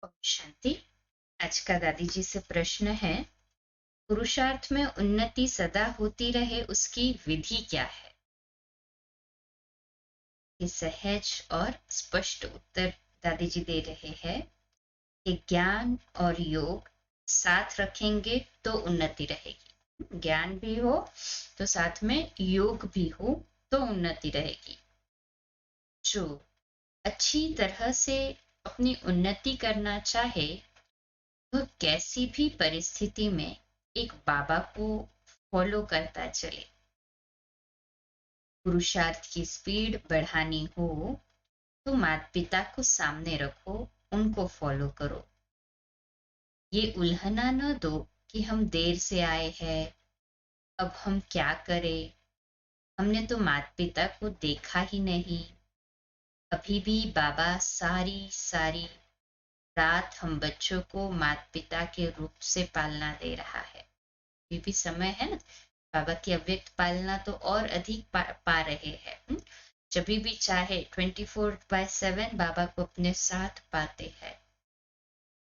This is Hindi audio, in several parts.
ओम शांति। आज का दादी जी से प्रश्न है, पुरुषार्थ में उन्नति सदा होती रहे उसकी विधि क्या है? ये सहज और स्पष्ट उत्तर दादी जी दे रहे हैं कि ज्ञान और योग साथ रखेंगे तो उन्नति रहेगी। ज्ञान भी हो तो साथ में योग भी हो तो उन्नति रहेगी। जो अच्छी तरह से अपनी उन्नति करना चाहे वह कैसी भी परिस्थिति में एक बाबा को फॉलो करता चले। पुरुषार्थ की स्पीड बढ़ानी हो तो माता पिता को सामने रखो, उनको फॉलो करो। ये उल्हना न दो कि हम देर से आए हैं, अब हम क्या करें, हमने तो माता पिता को देखा ही नहीं। अभी भी बाबा सारी सारी रात हम बच्चों को माता पिता के रूप से पालना दे रहा है। अभी भी समय है ना, बाबा की अव्यक्त पालना तो और अधिक पा रहे हैं। जब भी चाहे 24/7 बाबा को अपने साथ पाते हैं।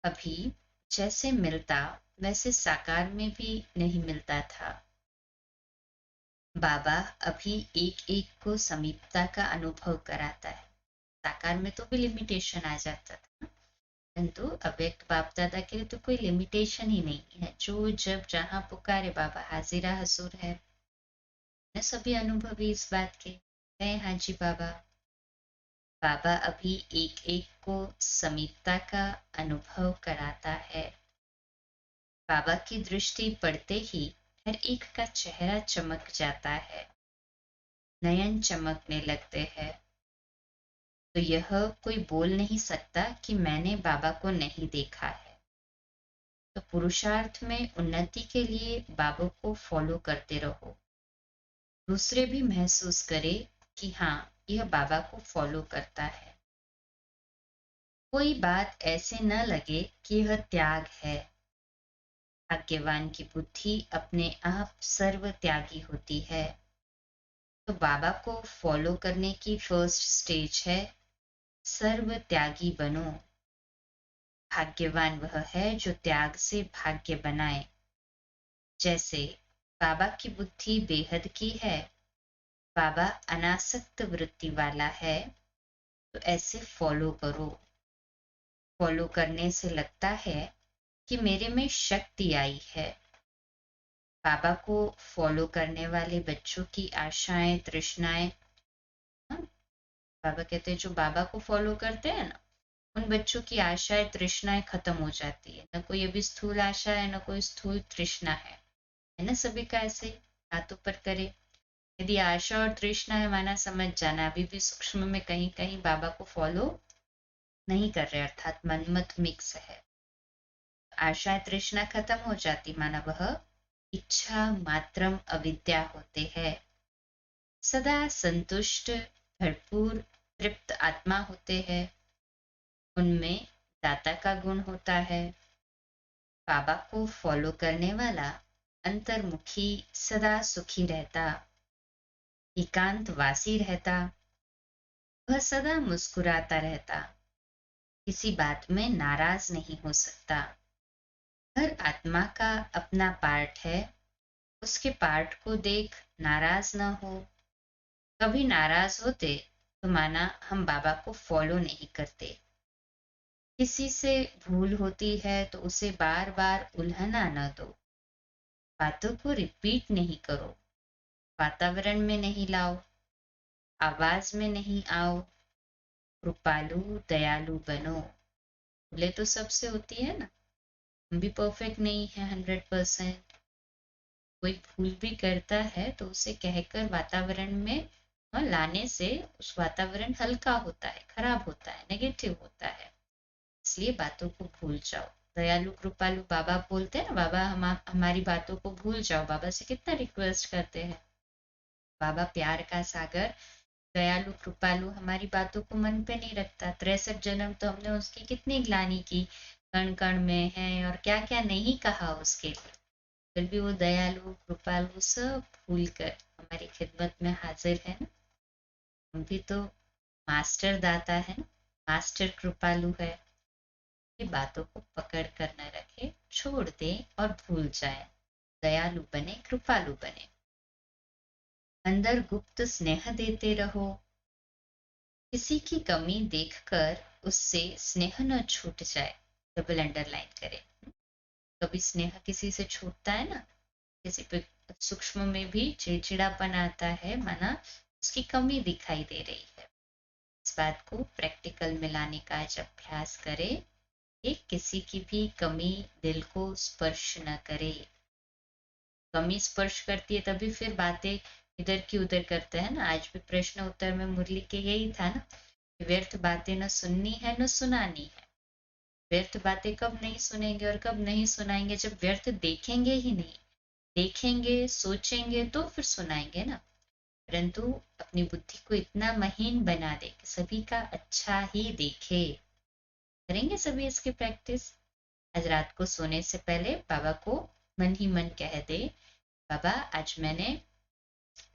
अभी जैसे मिलता वैसे साकार में भी नहीं मिलता था। बाबा अभी एक एक को समीपता का अनुभव कराता है। साकार में तो भी लिमिटेशन आ जाता था, परंतु अव्यक्त बाप दादा के लिए तो कोई लिमिटेशन ही नहीं है। जो जब जहां पुकारे बाबा हाजिरा हजूर है। सभी अनुभवी इस बात के हैं। हाँ जी बाबा। बाबा अभी एक एक को समीपता का अनुभव कराता है। बाबा की दृष्टि पड़ते ही हर एक का चेहरा चमक जाता है, नयन चमकने लगते हैं। तो यह कोई बोल नहीं सकता कि मैंने बाबा को नहीं देखा है। तो पुरुषार्थ में उन्नति के लिए बाबा को फॉलो करते रहो। दूसरे भी महसूस करे कि हाँ, यह बाबा को फॉलो करता है। कोई बात ऐसे न लगे कि यह त्याग है। भाग्यवान की बुद्धि अपने आप सर्व त्यागी होती है। तो बाबा को फॉलो करने की फर्स्ट स्टेज है सर्व त्यागी बनो। भाग्यवान वह है जो त्याग से भाग्य बनाए। जैसे बाबा की बुद्धि बेहद की है, बाबा अनासक्त वृत्ति वाला है, तो ऐसे फॉलो करो। फॉलो करने से लगता है कि मेरे में शक्ति आई है। बाबा को फॉलो करने वाले बच्चों की आशाएं तृष्णाएं, बाबा कहते हैं जो बाबा को फॉलो करते हैं ना, उन बच्चों की आशाएं तृष्णाएं खत्म हो जाती है। न कोई अभी स्थूल आशा है, न कोई स्थूल तृष्णा है ना। सभी का ऐसे हाथों पर करे। यदि आशा और तृष्णा है, माना समझ जाना अभी भी सूक्ष्म में कहीं कहीं बाबा को फॉलो नहीं कर रहे, अर्थात मनमत मिक्स है। आशा तृष्णा खत्म हो जाती, माना वह इच्छा मात्रम अविद्या होते हैं। सदा संतुष्ट भरपूर तृप्त आत्मा होते हैं। उनमें दाता का गुण होता है। बाबा को फॉलो करने वाला अंतर्मुखी सदा सुखी रहता, एकांतवासी रहता। वह सदा मुस्कुराता रहता, किसी बात में नाराज नहीं हो सकता। हर आत्मा का अपना पार्ट है, उसके पार्ट को देख नाराज न हो। कभी नाराज होते तो माना हम बाबा को फॉलो नहीं करते। किसी से भूल होती है तो उसे बार बार उल्हना न दो। बातों को रिपीट नहीं करो, वातावरण में नहीं लाओ, आवाज में नहीं आओ। कृपालु दयालु बनो। भूले तो सबसे होती है ना, हम भी परफेक्ट नहीं है 100%। कोई भूल भी करता है तो उसे कहकर वातावरण में लाने से उस वातावरण हल्का होता है, खराब होता है, नेगेटिव होता है। इसलिए बातों को भूल जाओ। दयालु कृपालु बाबा बोलते हैं ना, बाबा हमारी बातों को भूल जाओ। बाबा से कितना रिक्वेस्ट करते हैं। बाबा प्यार का सागर दयालु कृपालु हमारी बातों को मन पे नहीं रखता। 63 जन्म तो हमने उसकी कितनी ग्लानि की, कण कण में है और क्या क्या नहीं कहा उसके लिए, फिर भी वो दयालु कृपालु सब भूल कर हमारी खिदमत में हाजिर है ना। हम भी तो मास्टर दाता है ना, मास्टर कृपालु है। की बातों को पकड़ कर न रखे, छोड़ दे और भूल जाए। दयालु बने, कृपालु बने। अंदर गुप्त स्नेह देते रहो। किसी की कमी देखकर उससे स्नेह न छूट जाए। डबल अंडरलाइन करें। कभी स्नेह किसी से छूटता है ना, किसी पे सूक्ष्म में भी चिड़चिड़ापन आता है, माना उसकी कमी दिखाई दे रही है। इस बात को प्रैक्टिकल में लाने का आज अभ्यास करें कि किसी की भी कमी दिल को स्पर्श न करे। कमी स्पर्श करती है तभी फिर बातें इधर की उधर करते हैं ना। आज भी प्रश्न उत्तर में मुरली के यही था ना, व्यर्थ बातें न सुननी है न सुनानी है। व्यर्थ बातें कब नहीं सुनेंगे और कब नहीं सुनाएंगे, जब व्यर्थ देखेंगे ही नहीं। देखेंगे सोचेंगे तो फिर सुनाएंगे ना। परंतु अपनी बुद्धि को इतना महीन बना दे कि सभी का अच्छा ही देखे। करेंगे सभी इसकी प्रैक्टिस। आज रात को सोने से पहले बाबा को मन ही मन कह दे, बाबा आज मैंने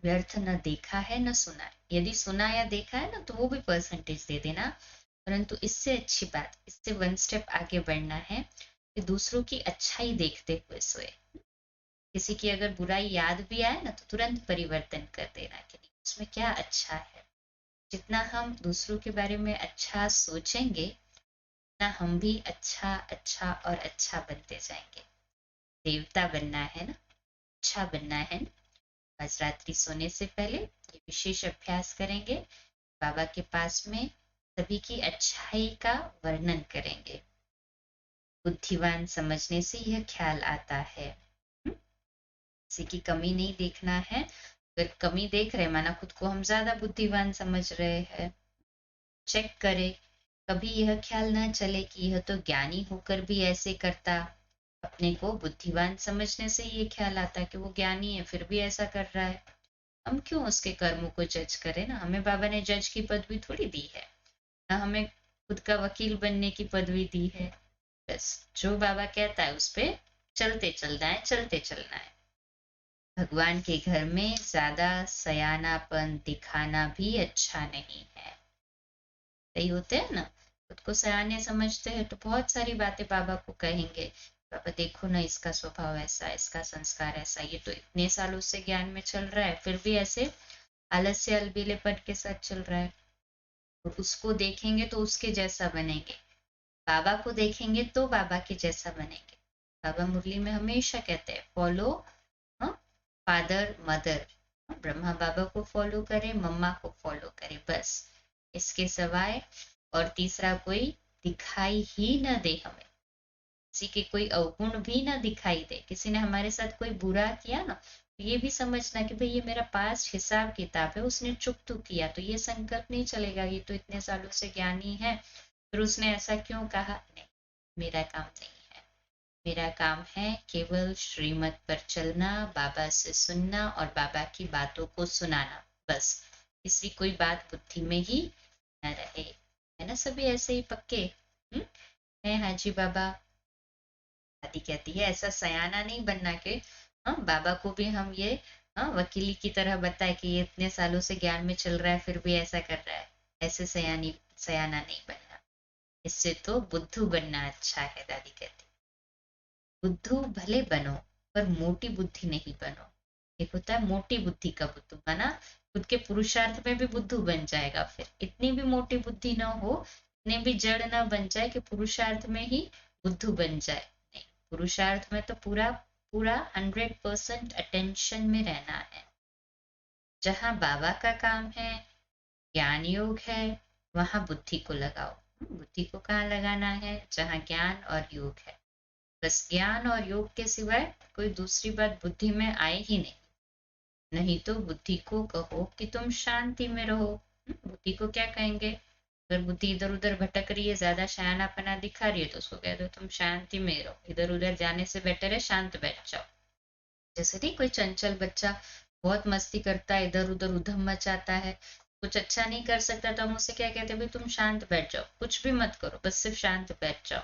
व्यर्थ न देखा है न सुना। यदि सुना या देखा है ना तो वो भी परसेंटेज दे देना, परंतु इससे अच्छी बात, इससे वन स्टेप आगे बढ़ना है कि दूसरों की अच्छाई देखते हुए सोए। किसी की अगर बुराई याद भी आए ना तो तुरंत परिवर्तन कर देना कि नहीं, उसमें क्या अच्छा है। जितना हम दूसरों के बारे में अच्छा सोचेंगे ना, हम भी अच्छा अच्छा और अच्छा बनते जाएंगे। देवता बनना है ना, अच्छा बनना है ना। आज रात्रि सोने से पहले ये विशेष अभ्यास करेंगे। बाबा के पास में सभी की अच्छाई का वर्णन करेंगे। बुद्धिवान समझने से यह ख्याल आता है, किसी की कमी नहीं देखना है। अगर कमी देख रहे माना खुद को हम ज्यादा बुद्धिवान समझ रहे हैं, चेक करें। कभी यह ख्याल ना चले कि यह तो ज्ञानी होकर भी ऐसे करता। अपने को बुद्धिवान समझने से ये ख्याल आता कि वो ज्ञानी है फिर भी ऐसा कर रहा है। हम क्यों उसके कर्मों को जज करें ना। हमें बाबा ने जज की पदवी थोड़ी दी है, ना हमें खुद का वकील बनने की पदवी दी है। बस जो बाबा कहता है उस पे चलते चलना है, चलते चलना है। भगवान के घर में ज्यादा सयानापन दिखाना भी अच्छा नहीं है। कई होते हैं ना, खुद को सयाने समझते हैं तो बहुत सारी बातें बाबा को कहेंगे। बाबा देखो ना, इसका स्वभाव ऐसा, इसका संस्कार ऐसा, ये तो इतने सालों से ज्ञान में चल रहा है फिर भी ऐसे आलस्य अलबेलेपन के साथ चल रहा है। और उसको देखेंगे तो उसके जैसा बनेंगे, बाबा को देखेंगे तो बाबा के जैसा बनेंगे। बाबा मुरली में हमेशा कहते हैं फॉलो फादर मदर। ब्रह्मा बाबा को फॉलो करे, मम्मा को फॉलो करे, बस इसके सिवाय और तीसरा कोई दिखाई ही न दे हमें। किसी के कोई अवगुण भी ना दिखाई दे। किसी ने हमारे साथ कोई बुरा किया ना, तो ये भी समझना कि भाई ये मेरा पास हिसाब किताब है, उसने चुप तो किया तो ये संकल्प नहीं चलेगा ये तो इतने सालों से ज्ञानी है फिर उसने ऐसा क्यों कहा। नहीं, मेरा काम नहीं है। मेरा काम है केवल श्रीमत पर चलना, बाबा से सुनना और बाबा की बातों को सुनाना, बस। इसकी कोई बात बुद्धि में ही न रहे। है ना सभी ऐसे ही पक्के। है हाजी बाबा। दादी कहती है ऐसा सयाना नहीं बनना के हाँ बाबा को भी हम ये वकीली की तरह बताए कि ये इतने सालों से ज्ञान में चल रहा है फिर भी ऐसा कर रहा है। ऐसे सयाना नहीं बनना। इससे तो बुद्धू बनना अच्छा है। दादी कहती बुद्धू भले बनो पर मोटी बुद्धि नहीं बनो। एक होता है मोटी बुद्धि का बुद्धू, माना खुद के पुरुषार्थ में भी बुद्धू बन जाएगा, फिर इतनी भी मोटी बुद्धि ना हो, इतनी भी जड़ ना बन जाए कि पुरुषार्थ में ही बुद्धू बन जाए। नहीं, पुरुषार्थ में तो पूरा पूरा 100% अटेंशन में रहना है। जहां बाबा का काम है, ज्ञान योग है, वहां बुद्धि को लगाओ। बुद्धि को कहाँ लगाना है, जहां ज्ञान और योग है। बस ज्ञान और योग के सिवाय कोई दूसरी बात बुद्धि में आए ही नहीं। नहीं तो बुद्धि को कहो कि तुम शांति में रहो। बुद्धि को क्या कहेंगे, अगर बुद्धि इधर उधर भटक रही है, ज्यादा शयानापना दिखा रही है तो उसको कह दो तुम शांति में रहो, इधर उधर जाने से बेटर है शांत बैठ जाओ। जैसे नहीं कोई चंचल बच्चा बहुत मस्ती करता है, इधर उधर उधम मचाता है, कुछ अच्छा नहीं कर सकता, तो हम उसे क्या कहते हैं, भाई तुम शांत बैठ जाओ, कुछ भी मत करो, बस सिर्फ शांत बैठ जाओ।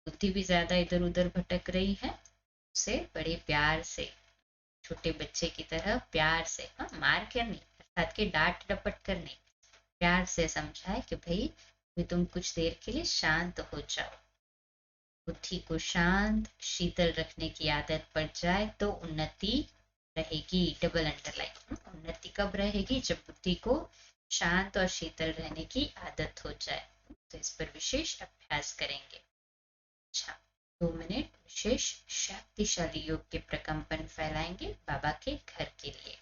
बुद्धि भी ज्यादा इधर उधर भटक रही है, उसे बड़े प्यार से, छोटे बच्चे की तरह प्यार से, हाँ मार कर नहीं, अर्थात के डांट डपट कर नहीं, प्यार से समझाए कि भाई तुम कुछ देर के लिए शांत हो जाओ। बुद्धि को शांत शीतल रखने की आदत पड़ जाए तो उन्नति रहेगी। डबल अंडरलाइन, उन्नति कब रहेगी? जब बुद्धि को शांत और शीतल रहने की आदत हो जाए। तो इस पर विशेष अभ्यास करेंगे। अच्छा, 2 मिनट विशेष शक्तिशाली योग के प्रकंपन फैलाएंगे बाबा के घर के लिए।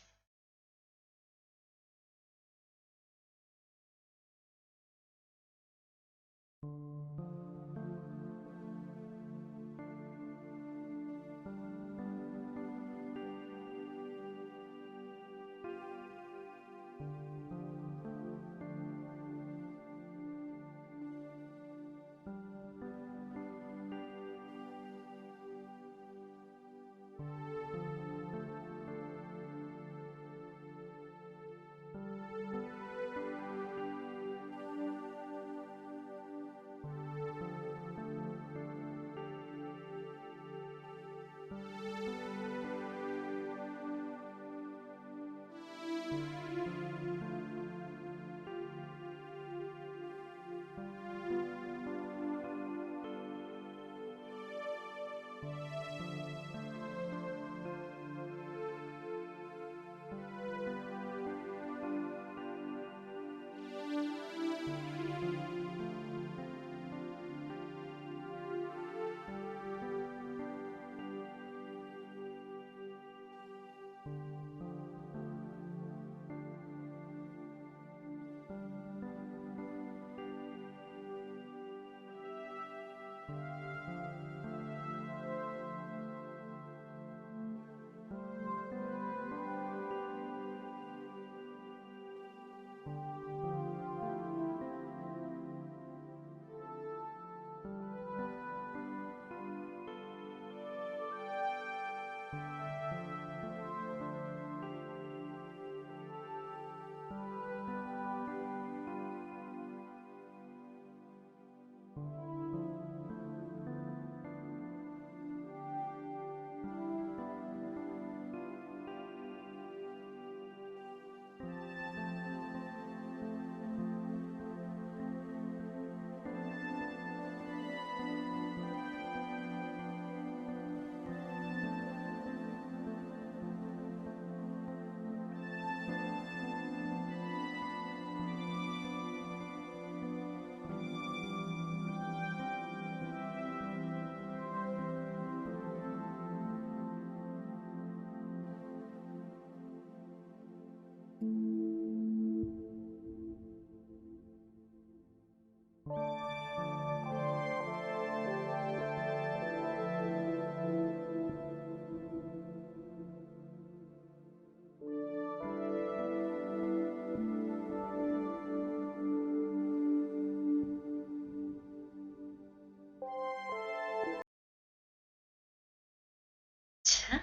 अच्छा,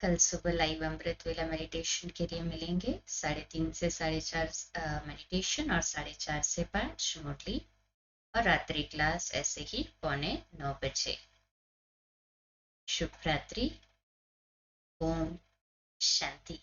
कल सुबह लाइव अमृत वेला मेडिटेशन के लिए मिलेंगे। 3:30 से 4:30 मेडिटेशन और 4:30 से 5 मुरली, और रात्रि क्लास ऐसे ही 8:45 बजे। शुभ रात्रि। ओम शांति।